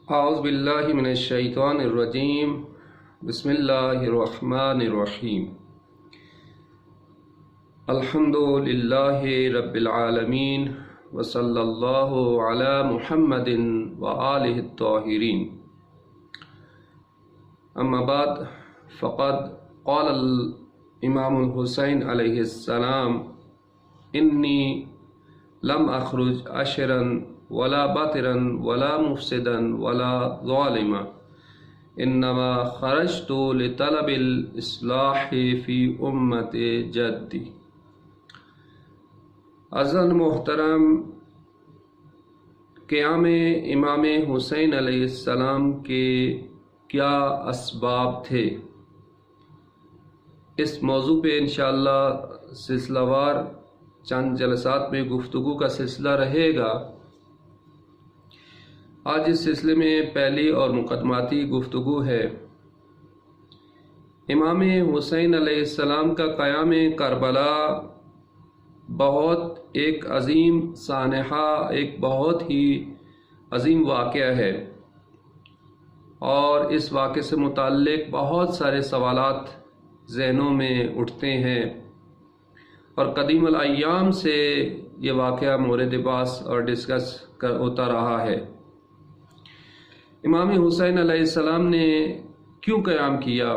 اعوذ باللہ من الشیطان الرجیم بسم اللہ الرحمن الرحیم الحمد للہ رب العالمین وصلی اللہ علی محمد وآلہ الطاہرین اما بعد فقد قال الامام الحسین علیہ السلام انی لم اخرج عشرا ولا باطرا ولا مفسدا ولا ظالما انما خرجت لطلب الاصلاح فی امت جدی۔ عزیزان محترم، قیام امام حسین علیہ السلام کے کیا اسباب تھے، اس موضوع پہ انشاءاللہ سلسلہ وار چند جلسات میں گفتگو کا سلسلہ رہے گا۔ آج اس سلسلے میں پہلی اور مقدماتی گفتگو ہے۔ امام حسین علیہ السلام کا قیام کربلا بہت ایک عظیم سانحہ، ایک بہت ہی عظیم واقعہ ہے، اور اس واقعے سے متعلق بہت سارے سوالات ذہنوں میں اٹھتے ہیں، اور قدیم الایام سے یہ واقعہ مورد بحث اور ڈسکس ہوتا رہا ہے۔ امام حسین علیہ السلام نے کیوں قیام کیا؟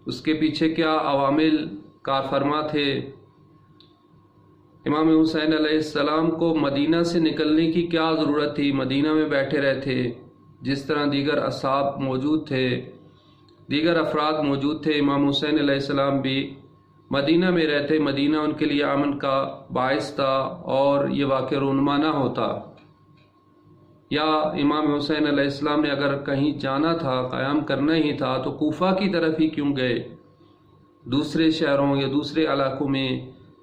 اس کے پیچھے کیا عوامل کار فرما تھے؟ امام حسین علیہ السلام کو مدینہ سے نکلنے کی کیا ضرورت تھی؟ مدینہ میں بیٹھے رہتے جس طرح دیگر اصحاب موجود تھے، دیگر افراد موجود تھے، امام حسین علیہ السلام بھی مدینہ میں رہتے، مدینہ ان کے لیے امن کا باعث تھا اور یہ واقعہ رونما نہ ہوتا۔ یا امام حسین علیہ السلام نے اگر کہیں جانا تھا، قیام کرنا ہی تھا، تو کوفہ کی طرف ہی کیوں گئے؟ دوسرے شہروں یا دوسرے علاقوں میں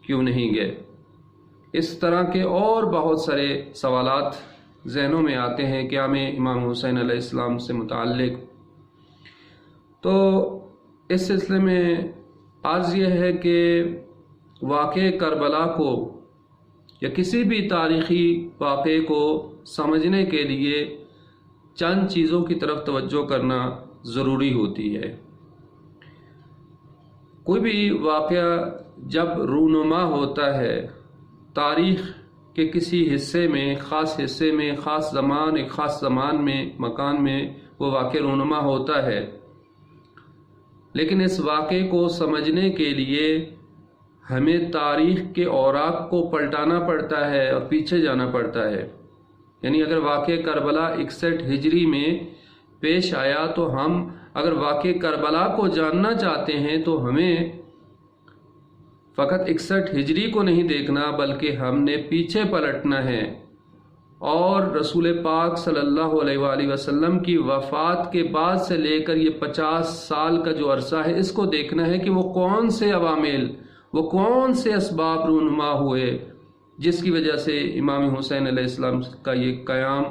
کیوں نہیں گئے؟ اس طرح کے اور بہت سارے سوالات ذہنوں میں آتے ہیں قیام امام حسین علیہ السلام سے متعلق۔ تو اس سلسلے میں عرض یہ ہے کہ واقعہ کربلا کو یا کسی بھی تاریخی واقعے کو سمجھنے کے لیے چند چیزوں کی طرف توجہ کرنا ضروری ہوتی ہے۔ کوئی بھی واقعہ جب رونما ہوتا ہے تاریخ کے کسی حصے میں، خاص حصے میں، خاص زمان، ایک خاص زمان میں، مکان میں وہ واقعہ رونما ہوتا ہے، لیکن اس واقعے کو سمجھنے کے لیے ہمیں تاریخ کے اوراق کو پلٹانا پڑتا ہے اور پیچھے جانا پڑتا ہے۔ یعنی اگر واقعہ کربلا 61 ہجری میں پیش آیا تو ہم اگر واقعہ کربلا کو جاننا چاہتے ہیں تو ہمیں فقط 61 ہجری کو نہیں دیکھنا، بلکہ ہم نے پیچھے پلٹنا ہے اور رسول پاک صلی اللہ علیہ وآلہ وسلم کی وفات کے بعد سے لے کر یہ 50 سال کا جو عرصہ ہے، اس کو دیکھنا ہے کہ وہ کون سے عوامل، وہ کون سے اسباب رونما ہوئے جس کی وجہ سے امام حسین علیہ السلام کا یہ قیام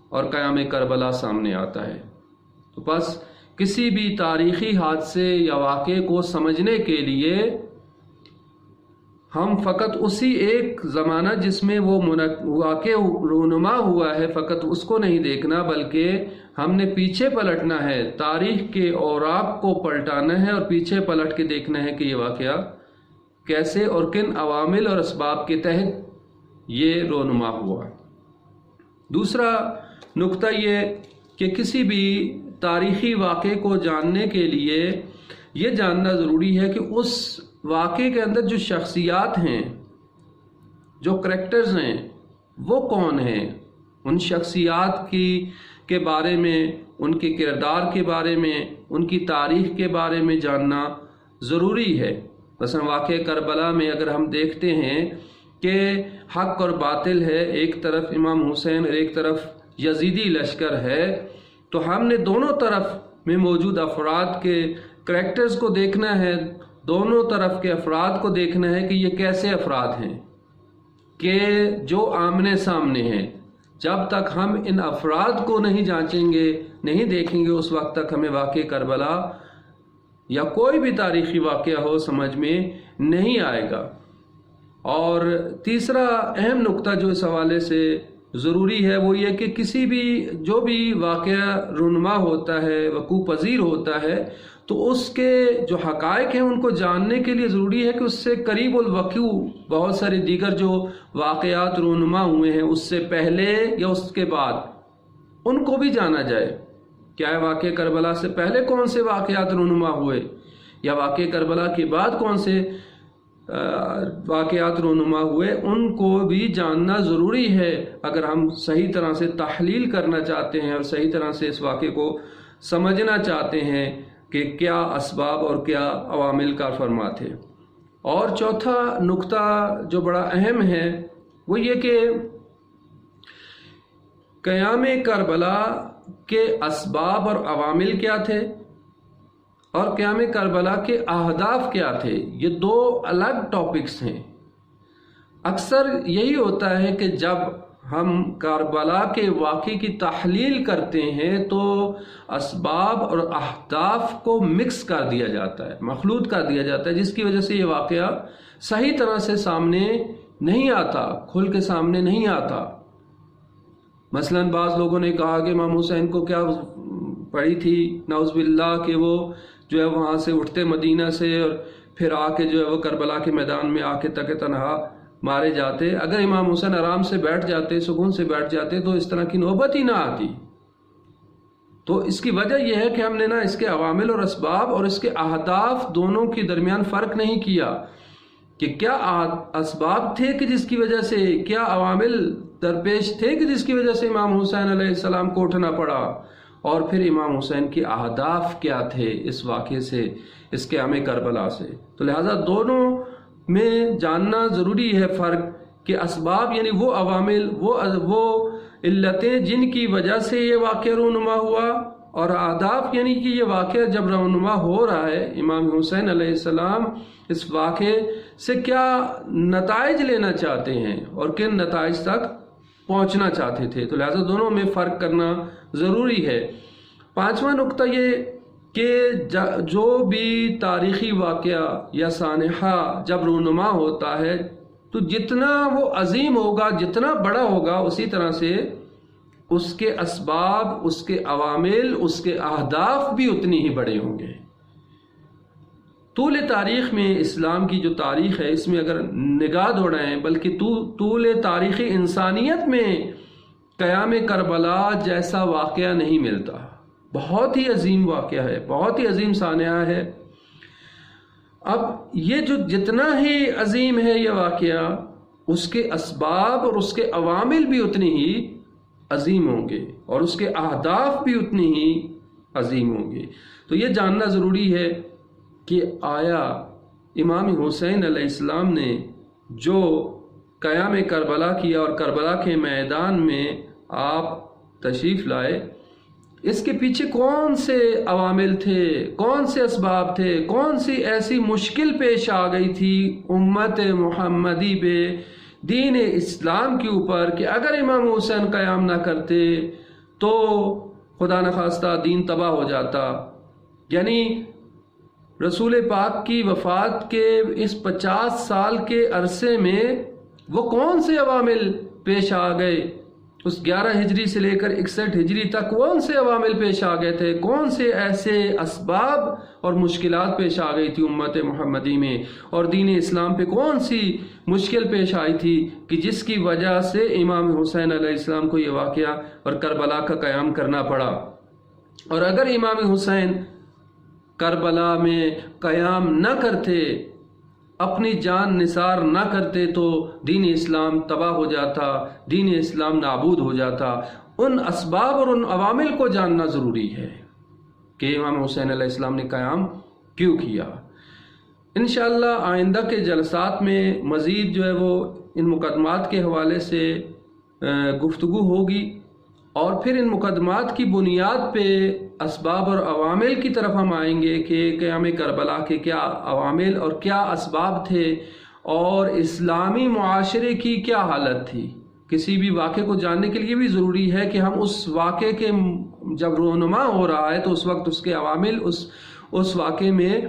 اور قیام کربلا سامنے آتا ہے۔ تو بس کسی بھی تاریخی حادثے یا واقعے کو سمجھنے کے لیے ہم فقط اسی ایک زمانہ جس میں وہ واقع رونما ہوا ہے فقط اس کو نہیں دیکھنا، بلکہ ہم نے پیچھے پلٹنا ہے، تاریخ کے اوراق کو پلٹانا ہے اور پیچھے پلٹ کے دیکھنا ہے کہ یہ واقعہ کیسے اور کن عوامل اور اسباب کے تحت یہ رونما ہوا۔ دوسرا نقطہ یہ کہ کسی بھی تاریخی واقعے کو جاننے کے لیے یہ جاننا ضروری ہے کہ اس واقعے کے اندر جو شخصیات ہیں، جو کریکٹرز ہیں، وہ کون ہیں۔ ان شخصیات کے بارے میں، ان کے کردار کے بارے میں، ان کی تاریخ کے بارے میں جاننا ضروری ہے۔ مثلا واقعہ کربلا میں اگر ہم دیکھتے ہیں کہ حق اور باطل ہے، ایک طرف امام حسین اور ایک طرف یزیدی لشکر ہے، تو ہم نے دونوں طرف میں موجود افراد کے کریکٹرز کو دیکھنا ہے، دونوں طرف کے افراد کو دیکھنا ہے کہ یہ کیسے افراد ہیں کہ جو آمنے سامنے ہیں۔ جب تک ہم ان افراد کو نہیں جانچیں گے، نہیں دیکھیں گے، اس وقت تک ہمیں واقعہ کربلا یا کوئی بھی تاریخی واقعہ ہو سمجھ میں نہیں آئے گا۔ اور تیسرا اہم نقطہ جو اس حوالے سے ضروری ہے وہ یہ کہ کسی بھی جو بھی واقعہ رونما ہوتا ہے، وقوع پذیر ہوتا ہے، تو اس کے جو حقائق ہیں ان کو جاننے کے لیے ضروری ہے کہ اس سے قریب الوقوع بہت سارے دیگر جو واقعات رونما ہوئے ہیں اس سے پہلے یا اس کے بعد ان کو بھی جانا جائے۔ کیا واقعہ کربلا سے پہلے کون سے واقعات رونما ہوئے یا واقعہ کربلا کے بعد کون سے واقعات رونما ہوئے، ان کو بھی جاننا ضروری ہے اگر ہم صحیح طرح سے تحلیل کرنا چاہتے ہیں اور صحیح طرح سے اس واقعے کو سمجھنا چاہتے ہیں کہ کیا اسباب اور کیا عوامل کار فرما تھے۔ اور چوتھا نقطہ جو بڑا اہم ہے وہ یہ کہ قیام کربلا کے اسباب اور عوامل کیا تھے اور قیام کربلا کے اہداف کیا تھے، یہ دو الگ ٹاپکس ہیں۔ اکثر یہی ہوتا ہے کہ جب ہم کربلا کے واقعے کی تحلیل کرتے ہیں تو اسباب اور اہداف کو مکس کر دیا جاتا ہے، مخلوط کر دیا جاتا ہے، جس کی وجہ سے یہ واقعہ صحیح طرح سے سامنے نہیں آتا، کھل کے سامنے نہیں آتا۔ مثلا بعض لوگوں نے کہا کہ امام حسین کو کیا پڑی تھی نعوذ باللہ کہ وہ جو ہے وہاں سے اٹھتے مدینہ سے اور پھر آ کے جو ہے وہ کربلا کے میدان میں آ کے تک تنہا مارے جاتے۔ اگر امام حسین آرام سے بیٹھ جاتے، سکون سے بیٹھ جاتے تو اس طرح کی نوبت ہی نہ آتی۔ تو اس کی وجہ یہ ہے کہ ہم نے اس کے عوامل اور اسباب اور اس کے اہداف دونوں کے درمیان فرق نہیں کیا کہ کیا اسباب تھے کہ جس کی وجہ سے، کیا عوامل درپیش تھے کہ جس کی وجہ سے امام حسین علیہ السلام کو اٹھنا پڑا، اور پھر امام حسین کے اہداف کیا تھے اس واقعے سے، اس قیام کربلا سے۔ تو لہٰذا دونوں میں جاننا ضروری ہے فرق کہ اسباب یعنی وہ عوامل، وہ علتیں جن کی وجہ سے یہ واقعہ رونما ہوا، اور اہداف یعنی کہ یہ واقعہ جب رونما ہو رہا ہے امام حسین علیہ السلام اس واقعے سے کیا نتائج لینا چاہتے ہیں اور کن نتائج تک پہنچنا چاہتے تھے۔ تو لہٰذا دونوں میں فرق کرنا ضروری ہے۔ پانچواں نقطہ یہ کہ جو بھی تاریخی واقعہ یا سانحہ جب رونما ہوتا ہے تو جتنا وہ عظیم ہوگا، جتنا بڑا ہوگا، اسی طرح سے اس کے اسباب، اس کے عوامل، اس کے اہداف بھی اتنی ہی بڑے ہوں گے۔ طول تاریخ میں اسلام کی جو تاریخ ہے اس میں اگر نگاہ دوڑائیں، بلکہ طول تاریخ انسانیت میں قیام کربلا جیسا واقعہ نہیں ملتا۔ بہت ہی عظیم واقعہ ہے، بہت ہی عظیم سانحہ ہے۔ اب یہ جو جتنا ہی عظیم ہے یہ واقعہ، اس کے اسباب اور اس کے عوامل بھی اتنی ہی عظیم ہوں گے اور اس کے اہداف بھی اتنی ہی عظیم ہوں گے۔ تو یہ جاننا ضروری ہے کہ آیا امام حسین علیہ السلام نے جو قیام کربلا کیا اور کربلا کے میدان میں آپ تشریف لائے، اس کے پیچھے کون سے عوامل تھے، کون سے اسباب تھے، کون سی ایسی مشکل پیش آ گئی تھی امت محمدی پہ، دین اسلام کے اوپر، کہ اگر امام حسین قیام نہ کرتے تو خدا نخواستہ دین تباہ ہو جاتا۔ یعنی رسول پاک کی وفات کے اس 50 سال کے عرصے میں وہ کون سے عوامل پیش آ گئے، اس 11 ہجری سے لے کر 61 ہجری تک کون سے عوامل پیش آ گئے تھے، کون سے ایسے اسباب اور مشکلات پیش آ گئی تھی امت محمدی میں، اور دین اسلام پہ کون سی مشکل پیش آئی تھی کہ جس کی وجہ سے امام حسین علیہ السلام کو یہ واقعہ اور کربلا کا قیام کرنا پڑا۔ اور اگر امام حسین کربلا میں قیام نہ کرتے، اپنی جان نثار نہ کرتے، تو دین اسلام تباہ ہو جاتا، دین اسلام نابود ہو جاتا۔ ان اسباب اور ان عوامل کو جاننا ضروری ہے کہ امام حسین علیہ السلام نے قیام کیوں کیا۔ انشاءاللہ آئندہ کے جلسات میں مزید جو ہے وہ ان مقدمات کے حوالے سے گفتگو ہوگی، اور پھر ان مقدمات کی بنیاد پہ اسباب اور عوامل کی طرف ہم آئیں گے کہ قیام کربلا کے کیا عوامل اور کیا اسباب تھے، اور اسلامی معاشرے کی کیا حالت تھی۔ کسی بھی واقعے کو جاننے کے لیے بھی ضروری ہے کہ ہم اس واقعے کے جب رونما ہو رہا ہے تو اس وقت اس کے عوامل، اس واقعے میں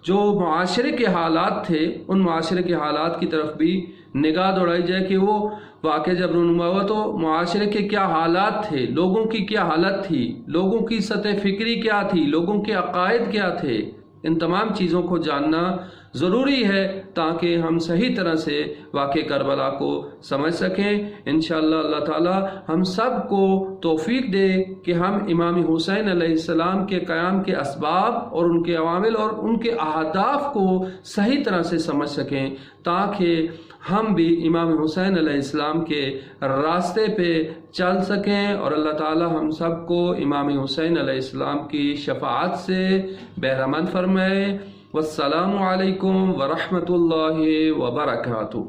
جو معاشرے کے حالات تھے، ان معاشرے کے حالات کی طرف بھی نگاہ دوڑائی جائے کہ وہ واقعہ جب رونما ہوا تو معاشرے کے کیا حالات تھے، لوگوں کی کیا حالت تھی، لوگوں کی سطح فکری کیا تھی، لوگوں کے عقائد کیا تھے، ان تمام چیزوں کو جاننا ضروری ہے تاکہ ہم صحیح طرح سے واقعہ کربلا کو سمجھ سکیں۔ انشاءاللہ اللہ تعالی ہم سب کو توفیق دے کہ ہم امام حسین علیہ السلام کے قیام کے اسباب اور ان کے عوامل اور ان کے اہداف کو صحیح طرح سے سمجھ سکیں، تاکہ ہم بھی امام حسین علیہ السلام کے راستے پہ چل سکیں، اور اللہ تعالی ہم سب کو امام حسین علیہ السلام کی شفاعت سے بہرہ مند فرمائے۔ والسلام علیکم ورحمۃ اللہ وبرکاتہ۔